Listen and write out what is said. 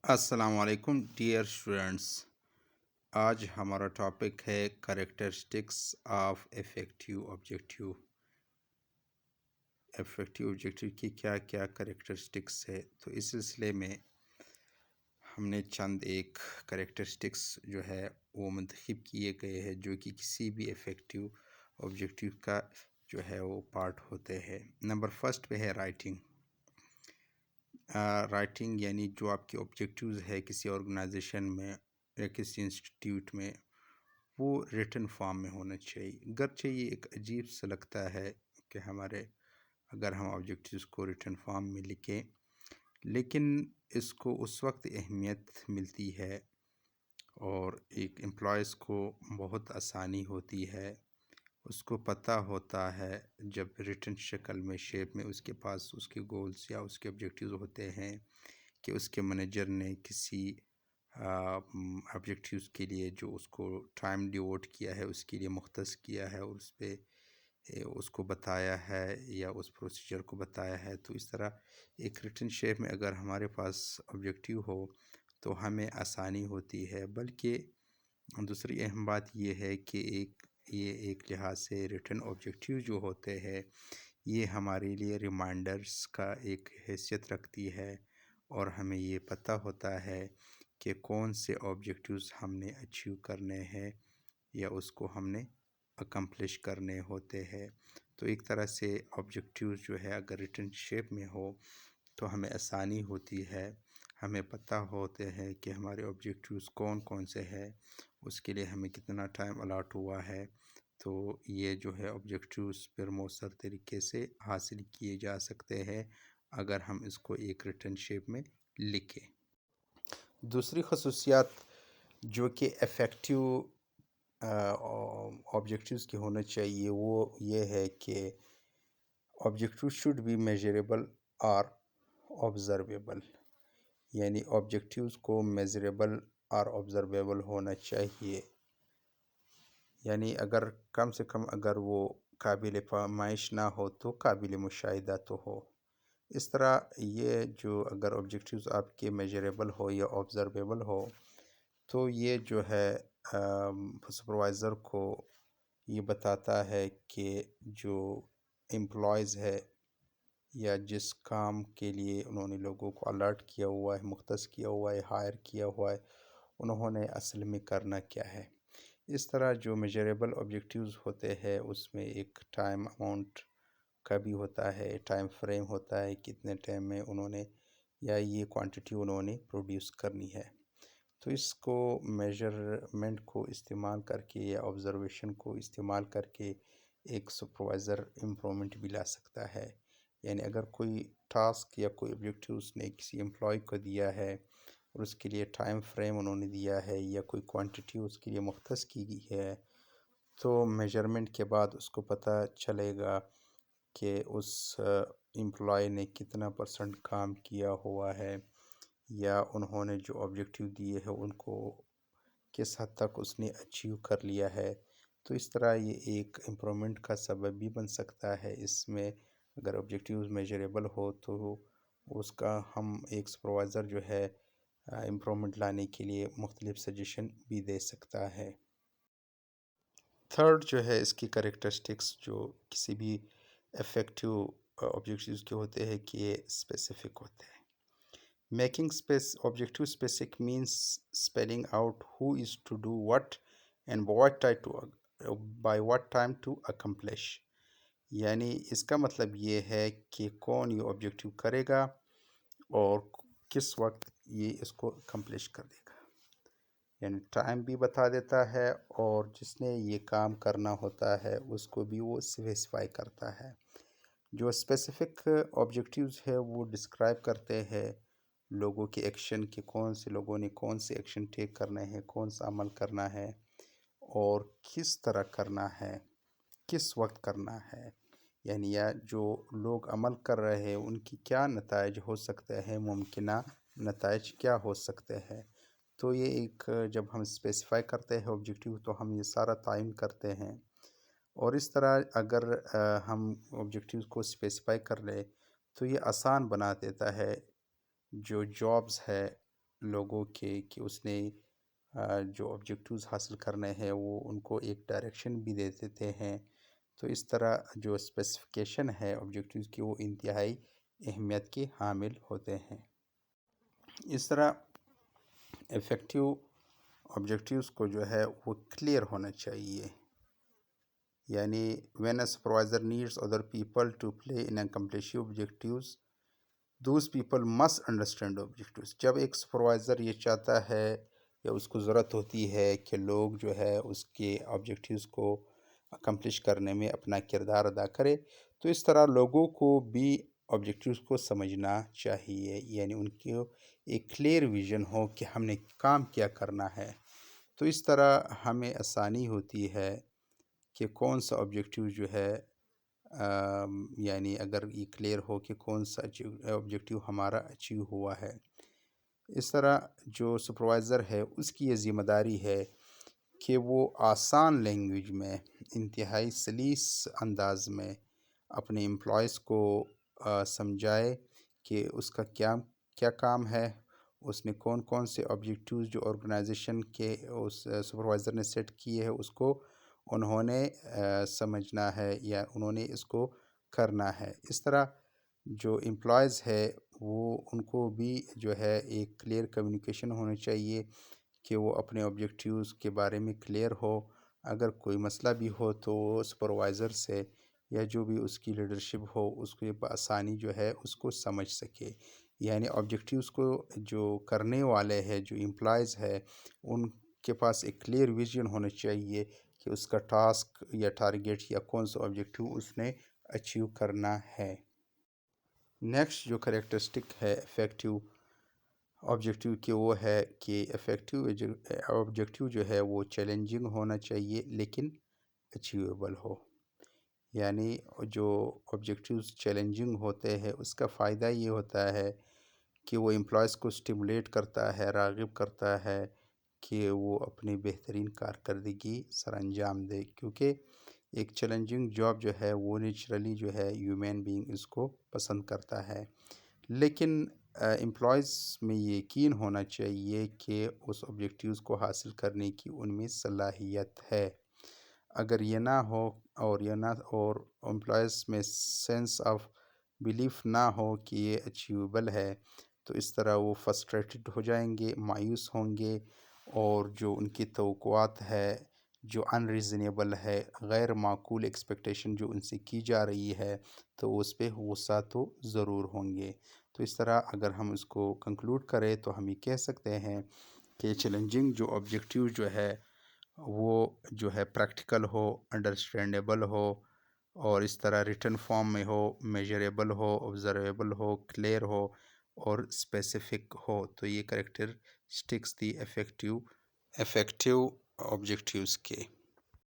السلام علیکم dear students. آج ہمارا ٹاپک ہے characteristics of effective objective. Effective objective کی کیا کیا کریکٹرسٹکس ہے. تو اس سلسلے میں ہم نے چند ایک کریکٹرسٹکس جو ہے وہ منتخب کیے گئے ہیں جو کہ کسی بھی افیکٹو آبجیکٹیو کا جو ہے وہ پارٹ ہوتے ہیں. نمبر فرسٹ پہ ہے رائٹنگ. رائٹنگ یعنی جو آپ کے آبجیکٹیوز ہے کسی آرگنائزیشن میں یا کسی انسٹیٹیوٹ میں وہ ریٹن فارم میں ہونا چاہیے. گرچہ یہ ایک عجیب سا لگتا ہے کہ اگر ہم آبجیکٹیوز کو ریٹن فارم میں لکھیں، لیکن اس کو اس وقت اہمیت ملتی ہے اور ایک امپلائیز کو بہت آسانی ہوتی ہے، اس کو پتہ ہوتا ہے جب ریٹن شکل میں شیپ میں اس کے پاس اس کے گولز یا اس کے آبجیکٹیوز ہوتے ہیں کہ اس کے منیجر نے کسی آبجیکٹیوز کے لیے جو اس کو ٹائم ڈیووٹ کیا ہے اس کے لیے مختص کیا ہے اور اس پہ اس کو بتایا ہے یا اس پروسیجر کو بتایا ہے. تو اس طرح ایک ریٹن شیپ میں اگر ہمارے پاس آبجیکٹیو ہو تو ہمیں آسانی ہوتی ہے. بلکہ دوسری اہم بات یہ ہے کہ یہ ایک لحاظ سے ریٹن آبجیکٹیو جو ہوتے ہیں یہ ہمارے لیے ریمائنڈرز کا ایک حیثیت رکھتی ہے اور ہمیں یہ پتہ ہوتا ہے کہ کون سے آبجیکٹیوز ہم نے اچیو کرنے ہیں یا اس کو ہم نے اکمپلش کرنے ہوتے ہیں. تو ایک طرح سے آبجیکٹیوز جو ہے اگر ریٹن شیپ میں ہو تو ہمیں آسانی ہوتی ہے، ہمیں پتہ ہوتے ہیں کہ ہمارے آبجیکٹیوز کون کون سے ہیں، اس کے لیے ہمیں کتنا ٹائم الاٹ ہوا ہے. تو یہ جو ہے آبجیکٹیوز پھر مؤثر طریقے سے حاصل کیے جا سکتے ہیں اگر ہم اس کو ایک ریٹن شیپ میں لکھیں. دوسری خصوصیات جو کہ افیکٹو آبجیکٹیوز کی ہونا چاہیے وہ یہ ہے کہ آبجیکٹیو شوڈ بی میجریبل اور آبزرویبل. یعنی آبجیکٹیوز کو میجریبل اور آبزرویبل ہونا چاہیے. یعنی اگر کم سے کم اگر وہ قابل پیمائش نہ ہو تو قابل مشاہدہ تو ہو. اس طرح یہ جو اگر آبجیکٹیوز آپ کے میجریبل ہو یا آبزرویبل ہو تو یہ جو ہے سپروائزر کو یہ بتاتا ہے کہ جو امپلائیز ہے یا جس کام کے لیے انہوں نے لوگوں کو الرٹ کیا ہوا ہے، مختص کیا ہوا ہے، ہائر کیا ہوا ہے، انہوں نے اصل میں کرنا کیا ہے. اس طرح جو میجریبل آبجیکٹیوز ہوتے ہیں اس میں ایک ٹائم اماؤنٹ کا بھی ہوتا ہے، ٹائم فریم ہوتا ہے کتنے ٹائم میں انہوں نے یا یہ کوانٹٹی انہوں نے پروڈیوس کرنی ہے. تو اس کو میجرمنٹ کو استعمال کر کے یا آبزرویشن کو استعمال کر کے ایک سپروائزر امپرومنٹ بھی لا سکتا ہے. یعنی اگر کوئی ٹاسک یا کوئی آبجیکٹیو اس نے کسی امپلائی کو دیا ہے اور اس کے لیے ٹائم فریم انہوں نے دیا ہے یا کوئی کوانٹٹی اس کے لیے مختص کی گئی ہے تو میجرمنٹ کے بعد اس کو پتہ چلے گا کہ اس امپلائی نے کتنا پرسنٹ کام کیا ہوا ہے یا انہوں نے جو آبجیکٹیو دیے ہیں ان کو کس حد تک اس نے اچیو کر لیا ہے. تو اس طرح یہ ایک امپرومنٹ کا سبب بھی بن سکتا ہے. اس میں اگر آبجیکٹیوز میجریبل ہو تو اس کا ہم ایک سپروائزر جو ہے امپرومنٹ لانے کے لیے مختلف سجیشن بھی دے سکتا ہے. تھرڈ جو ہے اس کی کریکٹرسٹکس جو کسی بھی افیکٹو آبجیکٹیوز کے ہوتے ہیں کہ یہ اسپیسیفک ہوتے ہیں. Making objective specific means spelling out who is to do what and by what time to accomplish. یعنی اس کا مطلب یہ ہے کہ کون یہ آبجیکٹیو کرے گا اور کس وقت یہ اس کو اکمپلش کر دے گا. یعنی ٹائم بھی بتا دیتا ہے اور جس نے یہ کام کرنا ہوتا ہے اس کو بھی وہ اسپیسیفائی کرتا ہے. جو اسپیسیفک آبجیکٹیوز ہے وہ ڈسکرائب کرتے ہیں لوگوں کے ایکشن کہ کون سے لوگوں نے کون سے ایکشن ٹیک کرنے ہیں، کون سا عمل کرنا ہے اور کس طرح کرنا ہے، کس وقت کرنا ہے. یعنی یا جو لوگ عمل کر رہے ہیں ان کی کیا نتائج ہو سکتے ہیں، ممکنہ نتائج کیا ہو سکتے ہیں. تو یہ ایک جب ہم اسپیسیفائی کرتے ہیں آبجیکٹیو تو ہم یہ سارا تعین کرتے ہیں. اور اس طرح اگر ہم آبجیکٹیوز کو اسپیسیفائی کر لیں تو یہ آسان بنا دیتا ہے جو جابز ہے لوگوں کے کہ اس نے جو آبجیکٹیوز حاصل کرنے ہیں وہ ان کو ایک ڈائریکشن بھی دے دیتے ہیں. تو اس طرح جو اسپیسیفکیشن ہے آبجیکٹیوز کی وہ انتہائی اہمیت کے حامل ہوتے ہیں. اس طرح افیکٹو آبجیکٹیوز کو جو ہے وہ کلیئر ہونا چاہیے. یعنی when a supervisor needs other people to play in accomplishing objectives, those people must understand objectives. جب ایک سپروائزر یہ چاہتا ہے یا اس کو ضرورت ہوتی ہے کہ لوگ جو ہے اس کے آبجیکٹیوز کو اکمپلش کرنے میں اپنا کردار ادا کرے، تو اس طرح لوگوں کو بھی آبجیکٹیوز کو سمجھنا چاہیے. یعنی ان کو ایک کلیئر ویژن ہو کہ ہم نے کام کیا کرنا ہے. تو اس طرح ہمیں آسانی ہوتی ہے کہ کون سا آبجیکٹیو جو ہے یعنی اگر یہ کلیئر ہو کہ کون سا آبجیکٹیو ہمارا اچیو ہوا ہے. اس طرح جو سپروائزر ہے اس کی یہ ذمہ داری ہے کہ وہ آسان لینگویج میں انتہائی سلیس انداز میں اپنے امپلائیز کو سمجھائے کہ اس کا کیا کام ہے، اس نے کون کون سے آبجیکٹیوز جو آرگنائزیشن کے اس سپروائزر نے سیٹ کیے ہیں اس کو انہوں نے سمجھنا ہے یا انہوں نے اس کو کرنا ہے. اس طرح جو امپلائیز ہے وہ ان کو بھی جو ہے ایک کلیئر کمیونیکیشن ہونی چاہیے کہ وہ اپنے آبجیکٹیوز کے بارے میں کلیئر ہو. اگر کوئی مسئلہ بھی ہو تو وہ سپروائزر سے یا جو بھی اس کی لیڈرشپ ہو اس کو بآسانی جو ہے اس کو سمجھ سکے. یعنی آبجیکٹیوز کو جو کرنے والے ہیں جو امپلائیز ہے ان کے پاس ایک کلیئر ویژن ہونا چاہیے کہ اس کا ٹاسک یا ٹارگیٹ یا کون سا آبجیکٹیو اس نے اچیو کرنا ہے. نیکسٹ جو کریکٹرسٹک ہے افیکٹو آبجیکٹیو کی وہ ہے کہ افیکٹو آبجیکٹیو جو ہے وہ چیلنجنگ ہونا چاہیے لیکن اچیویبل ہو. یعنی جو آبجیکٹیوز چیلنجنگ ہوتے ہیں اس کا فائدہ یہ ہوتا ہے کہ وہ امپلائیز کو اسٹیمولیٹ کرتا ہے، راغب کرتا ہے کہ وہ اپنی بہترین کارکردگی سر انجام دے. کیونکہ ایک چیلنجنگ جاب جو ہے وہ نیچرلی جو ہے ہیومن بینگ اس کو پسند کرتا ہے. لیکن امپلائیز میں یہ یقین ہونا چاہیے کہ اس آبجیکٹیوز کو حاصل کرنے کی ان میں صلاحیت ہے. اگر یہ نہ ہو اور امپلائیز میں سینس آف بیلیف نہ ہو کہ یہ اچیویبل ہے تو اس طرح وہ فرسٹریٹڈ ہو جائیں گے، مایوس ہوں گے، اور جو ان کی توقعات ہے جو ان ریزنیبل ہے، غیر معقول ایکسپیکٹیشن جو ان سے کی جا رہی ہے تو اس پہ غصہ تو ضرور ہوں گے. تو اس طرح اگر ہم اس کو کنکلوڈ کریں تو ہم یہ کہہ سکتے ہیں کہ چیلنجنگ جو آبجیکٹیو جو ہے وہ جو ہے پریکٹیکل ہو، انڈرسٹینڈیبل ہو، اور اس طرح ریٹن فارم میں ہو، میجریبل ہو، آبزرویبل ہو، کلیئر ہو اور اسپیسیفک ہو. تو یہ کریکٹرسٹکس تھی افیکٹو آبجیکٹیوز کے.